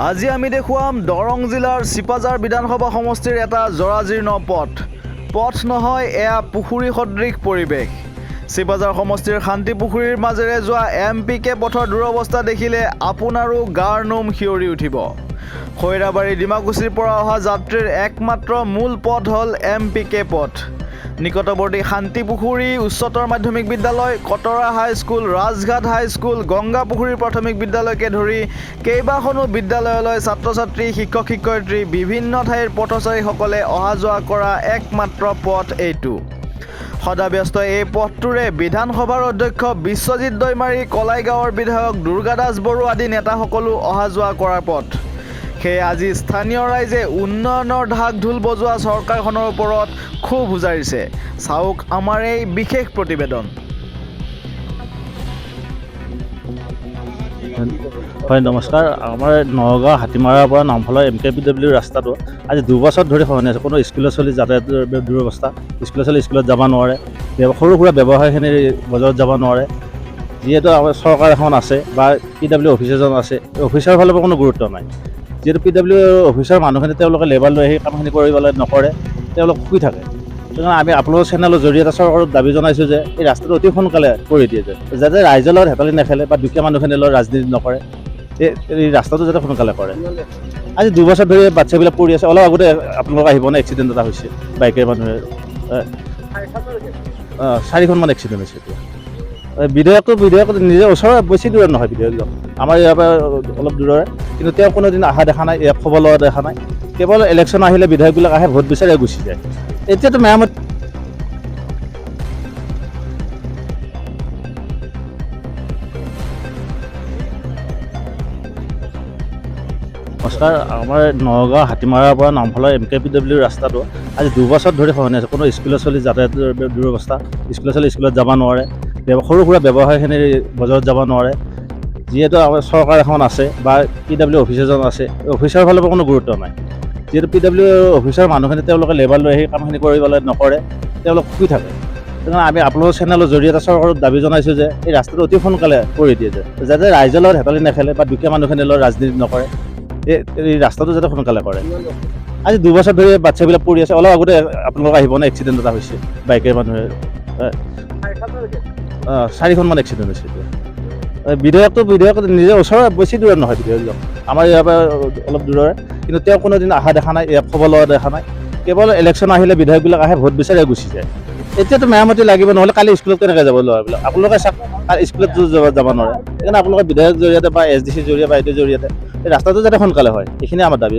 আজি আমি দেখুৱাম দৰং জিলাৰ চিপাজাৰ বিধানসভা সমষ্টিৰ এটা জৰাজীৰ্ণ পথ নহয়, এয়া পুখুৰী সদৃশ পৰিৱেশ। চিপাজাৰ সমষ্টিৰ শান্তি পুখুৰীৰ মাজেৰে যোৱা MPK পথৰ দুৰৱস্থা দেখিলে আপোনাৰো গাৰ নোম শিয়ৰি উঠিব। খৈৰাবাৰী ডিমাকুছিৰ পৰা অহা যাত্ৰীৰ একমাত্ৰ মূল পথ হ'ল MPK পথ। নিকটৱৰ্তী শান্তি পুখুৰী উচ্চতৰ মাধ্যমিক বিদ্যালয়, কটৰা হাইস্কুল, ৰাজঘাট হাইস্কুল, গংগাপুখুৰী প্ৰাথমিক বিদ্যালয়কে ধৰি কেইবাখনো বিদ্যালয়লৈ ছাত্ৰ ছাত্ৰী, শিক্ষক শিক্ষয়িত্ৰী, বিভিন্ন ঠাইৰ পথচাৰীসকলে অহা যোৱা কৰা একমাত্ৰ পথ এইটো। সদাব্যস্ত এই পথটোৰে বিধানসভাৰ অধ্যক্ষ বিশ্বজিৎ দৈমাৰী, কলাইগাঁৱৰ বিধায়ক দুৰ্গা দাস বড়ো আদি নেতাসকলো অহা যোৱা কৰাৰ পথ। সেয়ে আজি স্থানীয় ৰাইজে উন্নয়নৰ ঢাক ঢোল বজোৱা চৰকাৰখনৰ ওপৰত ক্ষোভ উজাৰিছে। চাওক আমাৰ এই বিশেষ প্ৰতিবেদন। হয়, নমস্কাৰ। আমাৰ নগাঁও হাতীমাৰাৰ পৰা নামফলৰ MKPW ৰাস্তাটো আজি 2 বছৰ ধৰি সলনি আছে। কোনো স্কুলৰ চলি যাতায়াতৰ দুৰৱস্থা, স্কুলৰ চলি স্কুলত যাব নোৱাৰে, সৰু সুৰা ব্যৱসায়খিনি বজাৰত যাব নোৱাৰে। যিহেতু আমাৰ চৰকাৰ এখন আছে বা PW অফিচ এজন আছে, অফিচৰ ফালৰ পৰা কোনো গুৰুত্ব নাই। যিহেতু PW অফিচৰ মানুহখিনি তেওঁলোকে লেবাৰ লৈ আহি কামখিনি কৰিবলৈ নকৰে, তেওঁলোক শুই থাকে। সেইকাৰণে আমি আপোনালোকৰ চেনেলৰ জৰিয়তে চৰকাৰক দাবী জনাইছোঁ যে এই ৰাস্তাটো অতি সোনকালে কৰি দিয়ে, যাতে ৰাইজৰ লগত হেতালি নেখেলে বা দুখীয়া মানুহখিনিৰ লগত ৰাজনীতি নকৰে। এই ৰাস্তাটো যাতে সোনকালে কৰে। আজি 2 বছৰ ধৰি বাচ্চাবিলাক পৰি আছে। অলপ আগতে আপোনালোক আহিব নে, এক্সিডেণ্ট এটা হৈছে বাইকেৰ মানুহে, 4খনমান এক্সিডেণ্ট হৈছে। বিধায়ক নিজে ওচৰৰ, বেছি দূৰত নহয় বিধায়কজন, আমাৰ ইয়াৰ পৰা অলপ দূৰৰে, কিন্তু তেওঁ কোনোদিন অহা দেখা নাই, ইয়াত খবৰ লোৱা দেখা নাই। কেৱল ইলেকশ্যন আহিলে বিধায়কবিলাক আহে, ভোট বিচাৰি গুচি যায়। এতিয়াতো মেৰামত নমস্কাৰ। আমাৰ নগাঁও হাতীমাৰাৰ পৰা নামফলৰ MKPW ৰাস্তাটো আজি 2 বছৰ ধৰি সলনি আছে। কোনো স্কুলৰ চলি যাতায়াতৰ দুৰৱস্থা, স্কুলৰ চলি স্কুলত যাব নোৱাৰে, সৰু সুৰা ব্যৱসায়খিনি বজাৰত যাব নোৱাৰে। যিহেতু আমাৰ চৰকাৰ এখন আছে বা PW অফিচ এজন আছে, অফিচৰ ফালৰ পৰা কোনো গুৰুত্ব নাই। যিহেতু PW অফিচৰ মানুহখিনি তেওঁলোকে লেবাৰ লৈ আহি কামখিনি কৰিবলৈ নকৰে, তেওঁলোক শুই থাকে। সেইকাৰণে আমি আপোনালোকৰ চেনেলৰ জৰিয়তে চৰকাৰক দাবী জনাইছোঁ যে এই ৰাস্তাটো অতি সোনকালে কৰি দিয়ে, যাতে ৰাইজৰ লগত হেতালি নেখেলে বা দুখীয়া মানুহখিনিৰ লগত ৰাজনীতি নকৰে। এই ৰাস্তাটো যাতে সোনকালে কৰে। আজি 2 বছৰ ধৰি বাচ্চাবিলাক পৰি আছে। অলপ আগতে আপোনালোক আহিব নে, এক্সিডেণ্ট এটা হৈছে বাইকেৰ মানুহে, 4খনমান এক্সিডেণ্ট হৈছে। বিধায়ক নিজে ওচৰৰ, বেছি দূৰত নহয় বিধায়কজন, আমাৰ ইয়াৰ পৰা অলপ দূৰৰে, কিন্তু তেওঁ কোনোদিন অহা দেখা নাই, ইয়াত খবৰ লোৱা দেখা নাই। কেৱল ইলেকশ্যন আহিলে বিধায়কবিলাক আহে, ভোট বিচাৰি গুচি যায়। এতিয়াতো মেৰামতি লাগিব, নহ'লে কালি স্কুলত কেনেকৈ যাব ল'ৰাবিলাক? আপোনালোকে চাওক, স্কুলত যাব নোৱাৰে। সেইকাৰণে আপোনালোকে বিধায়কৰ জৰিয়তে বা SDCৰ জৰিয়তে বা এইটোৰ জৰিয়তে এই ৰাস্তাটো যাতে সোনকালে হয়, এইখিনি আমাৰ দাবী।